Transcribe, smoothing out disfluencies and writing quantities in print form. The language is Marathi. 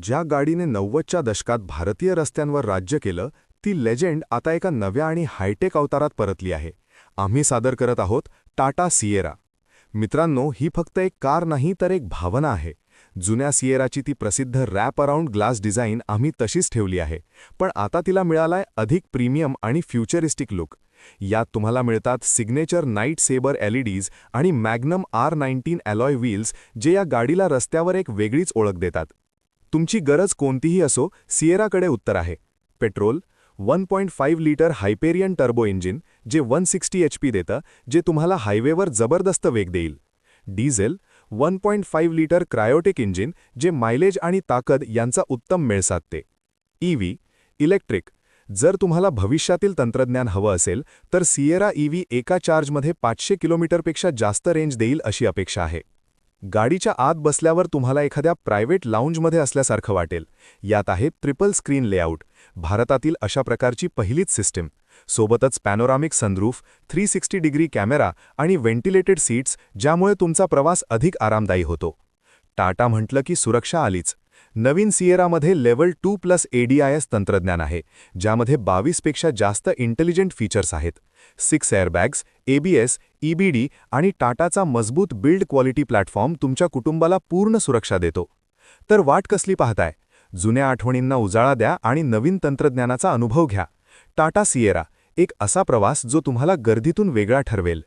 ज्या गाडीने 90च्या दशकात भारतीय रस्त्यांवर राज्य केलं, ती लेजेंड आता एका नव्या आणि हायटेक अवतारात परतली आहे. आम्ही सादर करत आहोत टाटा सिएरा. मित्रांनो, ही फक्त एक कार नाही तर एक भावना आहे. जुन्या सिएराची ती प्रसिद्ध रॅप अराउंड ग्लास डिझाईन आम्ही तशीच ठेवली आहे, पण आता तिला मिळालाय अधिक प्रीमियम आणि फ्युचरिस्टिक लुक. यात तुम्हाला मिळतात सिग्नेचर नाईट सेबर एलईडीज आणि मॅग्नम R19 अलॉय व्हील्स, जे या गाडीला रस्त्यावर एक वेगळीच ओळख देतात. तुमची गरज कोणतीही असो, सिएराकडे उत्तर आहे. पेट्रोल 1.5 लिटर हायपेरियन टर्बो इंजिन, जे 160 HP देतं, जे तुम्हाला हायवेवर जबरदस्त वेग देईल. डिझेल 1.5 लिटर क्रायोटिक इंजिन, जे मायलेज आणि ताकद यांचा उत्तम मेळ साधते. EV इलेक्ट्रिक, जर तुम्हाला भविष्यातील तंत्रज्ञान हवं असेल तर सिएरा EV एका चार्जमध्ये 500 किलोमीटरपेक्षा जास्त रेंज देईल अशी अपेक्षा आहे. गाडीच्या आत बसल्यावर तुम्हाला एखाद्या प्रायव्हेट लाऊंजमध्ये असल्यासारखं वाटेल. यात आहे ट्रिपल स्क्रीन लेआउट, भारतातील अशा प्रकारची पहिलीच सिस्टीम. सोबतच पॅनोरामिक सनरूफ, 360 डिग्री कॅमेरा आणि व्हेंटिलेटेड सीट्स, ज्यामुळे तुमचा प्रवास अधिक आरामदायी होतो. टाटा म्हटलं की सुरक्षा आलीच. नवीन सिएरामध्ये लेव्हल 2+ ADIS तंत्रज्ञान आहे, ज्यामध्ये 22 पेक्षा जास्त इंटेलिजंट फीचर्स आहेत. 6 एअरबॅग्स, ABS, EBD आणि टाटाचा मजबूत बिल्ड क्वालिटी प्लॅटफॉर्म तुमच्या कुटुंबाला पूर्ण सुरक्षा देतो. तर वाट कसली पाहताय? जुन्या आठवणींना उजाळा द्या आणि नवीन तंत्रज्ञानाचा अनुभव घ्या. टाटा सिएरा, एक असा प्रवास जो तुम्हाला गर्दीतून वेगळा ठरवेल.